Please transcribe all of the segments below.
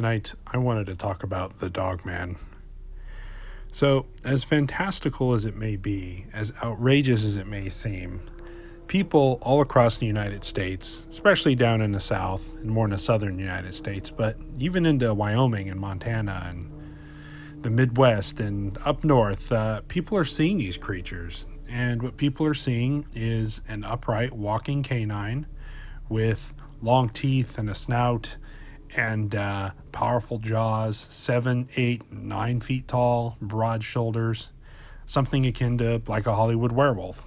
Tonight, I wanted to talk about the Dogman. So, as fantastical as it may be, as outrageous as it may seem, people all across the United States, especially down in the South and more in the southern United States, but even into Wyoming and Montana and the Midwest and up north, people are seeing these creatures. And what people are seeing is an upright walking canine with long teeth and a snout and powerful jaws, 7, 8, 9 feet tall, broad shoulders, something akin to like a Hollywood werewolf.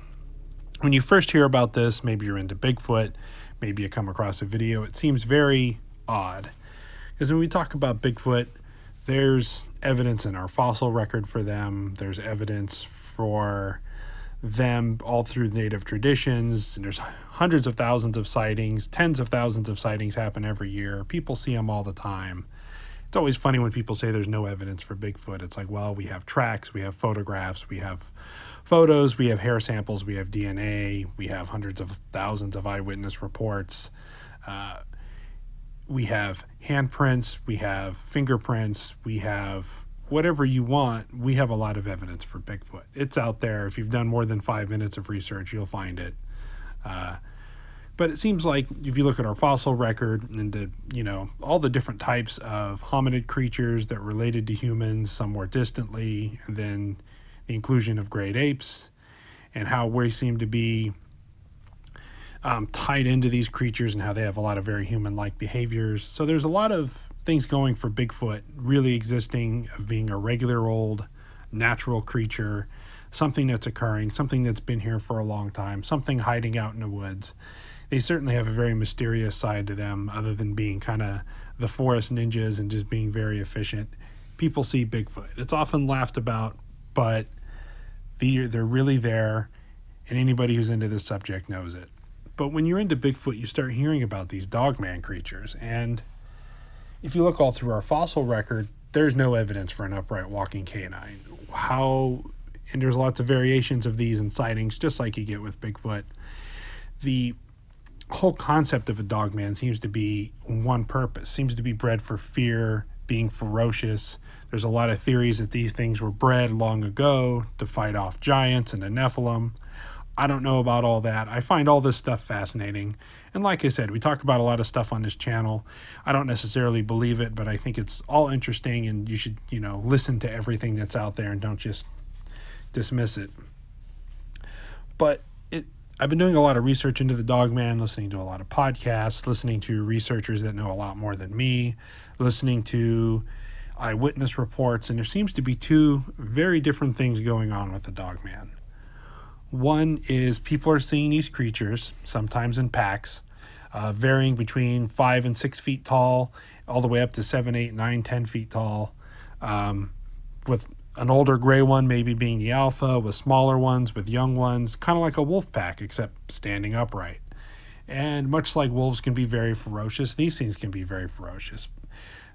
When you first hear about this, maybe you're into Bigfoot, maybe you come across a video, it seems very odd. Because when we talk about Bigfoot, there's evidence in our fossil record for them, there's evidence for them all through native traditions, and there's hundreds of thousands of sightings, tens of thousands of sightings happen every year. People see them all the time. It's always funny when people say there's no evidence for Bigfoot. It's like, well, we have tracks, we have photographs, we have photos, we have hair samples, we have DNA, we have hundreds of thousands of eyewitness reports. We have handprints, we have fingerprints, we have whatever you want. We have a lot of evidence for Bigfoot. It's out there. If you've done more than 5 minutes of research, you'll find it. But it seems like if you look at our fossil record and all the different types of hominid creatures that related to humans, some more distantly, and then the inclusion of great apes and how we seem to be tied into these creatures and how they have a lot of very human-like behaviors. So there's a lot of things going for Bigfoot really existing, of being a regular old natural creature, something that's occurring, something that's been here for a long time, something hiding out in the woods. They certainly have a very mysterious side to them, other than being kind of the forest ninjas and just being very efficient. People see Bigfoot. It's often laughed about, but they're really there, and anybody who's into this subject knows it. But when you're into Bigfoot, you start hearing about these Dogman creatures, and if you look all through our fossil record, there's no evidence for an upright walking canine. And there's lots of variations of these in sightings, just like you get with Bigfoot. The whole concept of a Dogman seems to be one purpose, seems to be bred for fear, being ferocious. There's a lot of theories that these things were bred long ago to fight off giants and the Nephilim. I don't know about all that. I find all this stuff fascinating. And like I said, we talk about a lot of stuff on this channel. I don't necessarily believe it, but I think it's all interesting, and you should, listen to everything that's out there and don't just dismiss it. But I've been doing a lot of research into the Dogman, listening to a lot of podcasts, listening to researchers that know a lot more than me, listening to eyewitness reports, and there seems to be two very different things going on with the Dogman. One is people are seeing these creatures, sometimes in packs, varying between 5 and 6 feet tall, all the way up to 7, 8, 9, 10 feet tall, with an older gray one maybe being the alpha, with smaller ones, with young ones, kind of like a wolf pack, except standing upright. And much like wolves can be very ferocious, these things can be very ferocious.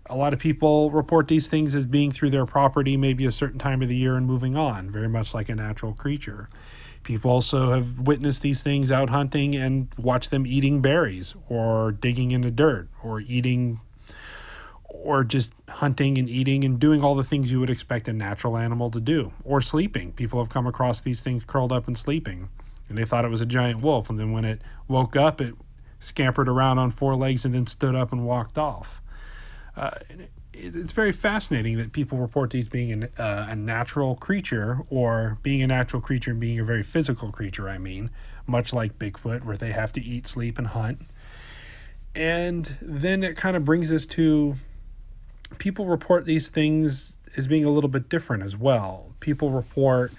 A lot of people report these things as being through their property maybe a certain time of the year and moving on, very much like a natural creature. People also have witnessed these things out hunting and watched them eating berries or digging in the dirt or eating or just hunting and eating and doing all the things you would expect a natural animal to do, or sleeping. People have come across these things curled up and sleeping, and they thought it was a giant wolf, and then when it woke up, it scampered around on 4 legs and then stood up and walked off. It's very fascinating that people report these being a natural creature, or being a natural creature and being a very physical creature, much like Bigfoot, where they have to eat, sleep, and hunt. And then it kind of brings us to people report these things as being a little bit different as well. People report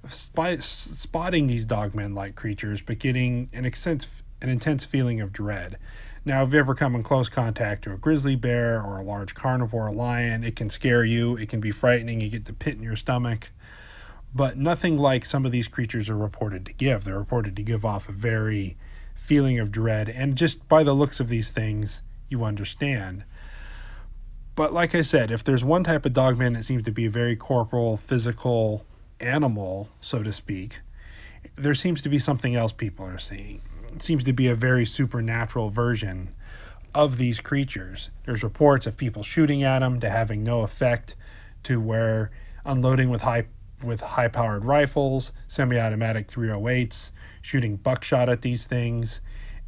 spotting these Dogman-like creatures, but getting an intense feeling of dread. Now, if you ever come in close contact to a grizzly bear or a large carnivore lion, it can scare you. It can be frightening. You get the pit in your stomach. But nothing like some of these creatures are reported to give. They're reported to give off a very feeling of dread. And just by the looks of these things, you understand. But like I said, if there's one type of Dogman that seems to be a very corporal, physical animal, so to speak, there seems to be something else people are seeing. It seems to be a very supernatural version of these creatures. There's reports of people shooting at them to having no effect, to where unloading with high powered rifles, semi-automatic 308s, shooting buckshot at these things,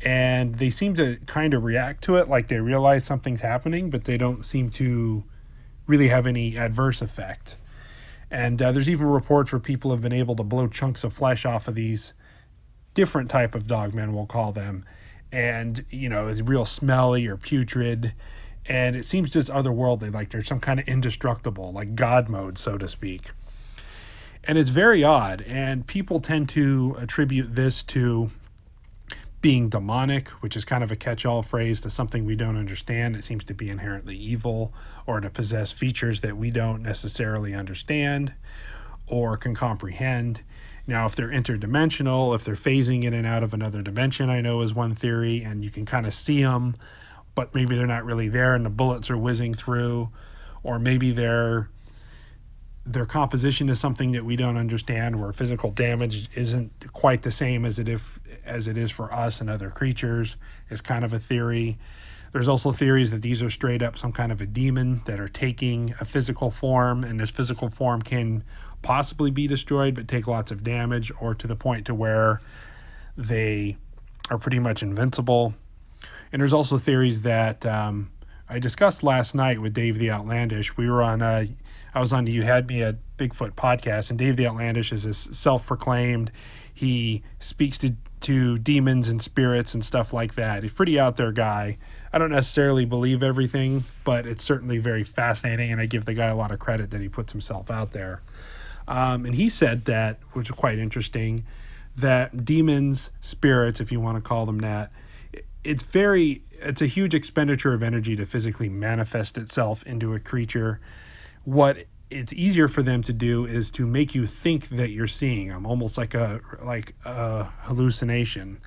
and they seem to kind of react to it like they realize something's happening, but they don't seem to really have any adverse effect. And there's even reports where people have been able to blow chunks of flesh off of these different type of dogmen, we'll call them, and it's real smelly or putrid, and it seems just otherworldly, like there's some kind of indestructible, like God mode, so to speak. And it's very odd, and people tend to attribute this to being demonic, which is kind of a catch-all phrase to something we don't understand. It seems to be inherently evil, or to possess features that we don't necessarily understand or can comprehend. Now, if they're interdimensional, if they're phasing in and out of another dimension, I know is one theory, and you can kind of see them, but maybe they're not really there and the bullets are whizzing through, or maybe their composition is something that we don't understand, where physical damage isn't quite the same as it is for us and other creatures, is kind of a theory. There's also theories that these are straight up some kind of a demon that are taking a physical form, and this physical form can possibly be destroyed but take lots of damage, or to the point to where they are pretty much invincible. And there's also theories that I discussed last night with Dave the Outlandish. We were on I was on the You Had Me at Bigfoot podcast, and Dave the Outlandish is this self-proclaimed, he speaks to demons and spirits and stuff like that. He's a pretty out there guy. I don't necessarily believe everything, but it's certainly very fascinating, and I give the guy a lot of credit that he puts himself out there. And he said that, which is quite interesting, that demons, spirits, if you want to call them that, it's a huge expenditure of energy to physically manifest itself into a creature. What it's easier for them to do is to make you think that you're seeing them, almost like a hallucination.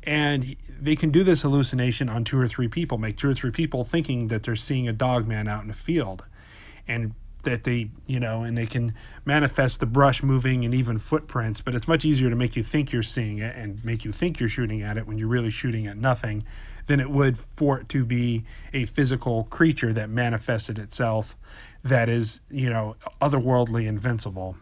And they can do this hallucination on 2 or 3 people, make 2 or 3 people thinking that they're seeing a dogman out in a field, and that and they can manifest the brush moving and even footprints. But it's much easier to make you think you're seeing it and make you think you're shooting at it when you're really shooting at nothing, than it would for it to be a physical creature that manifested itself that is, otherworldly, invincible.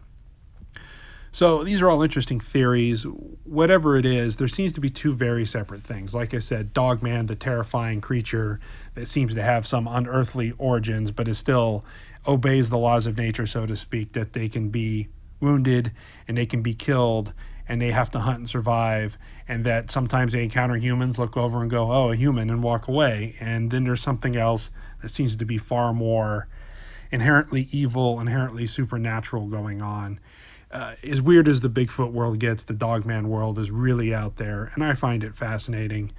So these are all interesting theories. Whatever it is, there seems to be 2 very separate things. Like I said, Dogman, the terrifying creature that seems to have some unearthly origins, but is still obeys the laws of nature, so to speak, that they can be wounded and they can be killed and they have to hunt and survive, and that sometimes they encounter humans, look over and go, oh, a human, and walk away. And then there's something else that seems to be far more inherently evil, inherently supernatural going on. As weird as the Bigfoot world gets, the Dogman world is really out there, and I find it fascinating.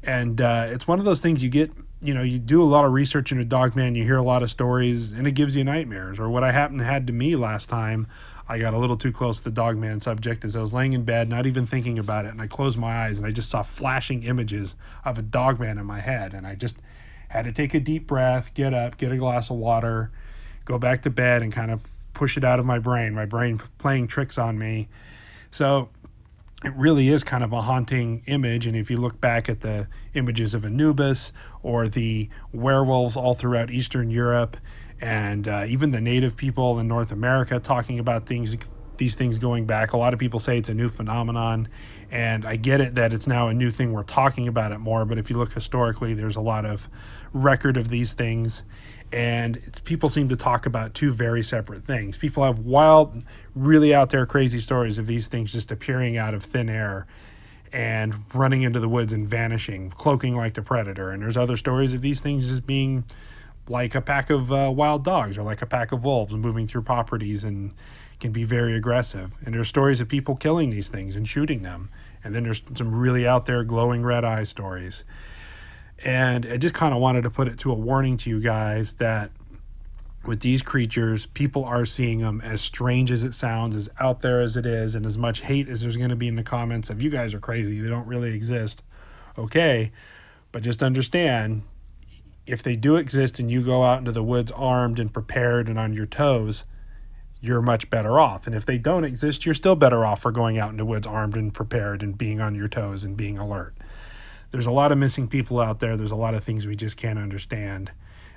And it's one of those things you get, you do a lot of research into Dogman, you hear a lot of stories, and it gives you nightmares. Or what had to me last time, I got a little too close to the Dogman subject, as I was laying in bed, not even thinking about it, and I closed my eyes, and I just saw flashing images of a Dogman in my head, and I just had to take a deep breath, get up, get a glass of water, go back to bed, and kind of push it out of my brain playing tricks on me. So it really is kind of a haunting image. And if you look back at the images of Anubis or the werewolves all throughout Eastern Europe, and even the native people in North America talking about these things going back, a lot of people say it's a new phenomenon, and I get it that it's now a new thing, we're talking about it more, but if you look historically, there's a lot of record of these things. And people seem to talk about 2 very separate things. People have wild, really out there crazy stories of these things just appearing out of thin air and running into the woods and vanishing, cloaking like the predator. And there's other stories of these things just being like a pack of wild dogs, or like a pack of wolves moving through properties, and can be very aggressive. And there's stories of people killing these things and shooting them. And then there's some really out there glowing red eye stories. And I just kind of wanted to put it to a warning to you guys that with these creatures, people are seeing them, as strange as it sounds, as out there as it is, and as much hate as there's going to be in the comments of, you guys are crazy, they don't really exist. Okay, but just understand, if they do exist and you go out into the woods armed and prepared and on your toes, you're much better off. And if they don't exist, you're still better off for going out into the woods armed and prepared and being on your toes and being alert. there's a lot of missing people out there. There's a lot of things we just can't understand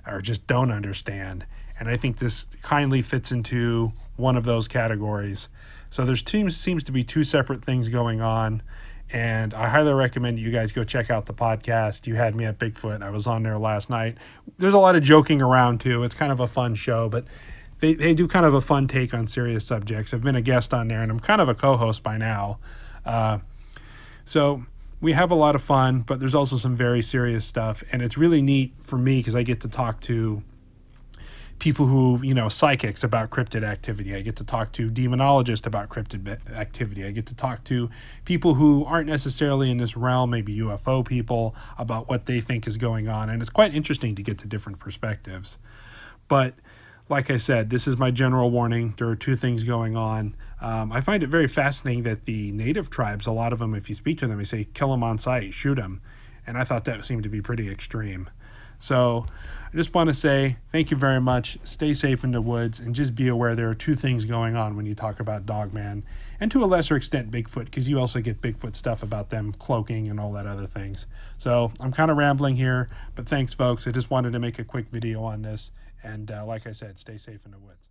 or just don't understand. And I think this kindly fits into one of those categories. So there's seems to be two separate things going on. And I highly recommend you guys go check out the podcast. You Had Me at Bigfoot. I was on there last night. There's a lot of joking around too. It's kind of a fun show, but they do kind of a fun take on serious subjects. I've been a guest on there, and I'm kind of a co-host by now. So we have a lot of fun, but there's also some very serious stuff. And it's really neat for me because I get to talk to people who, psychics about cryptid activity. I get to talk to demonologists about cryptid activity. I get to talk to people who aren't necessarily in this realm, maybe UFO people, about what they think is going on. And it's quite interesting to get to different perspectives. But like I said, this is my general warning. There are two things going on. I find it very fascinating that the native tribes, a lot of them, if you speak to them, they say, kill them on sight, shoot them. And I thought that seemed to be pretty extreme. So I just want to say thank you very much. Stay safe in the woods, and just be aware there are two things going on when you talk about Dogman, and to a lesser extent Bigfoot, because you also get Bigfoot stuff about them cloaking and all that other things. So I'm kind of rambling here, but thanks folks. I just wanted to make a quick video on this, and like I said, stay safe in the woods.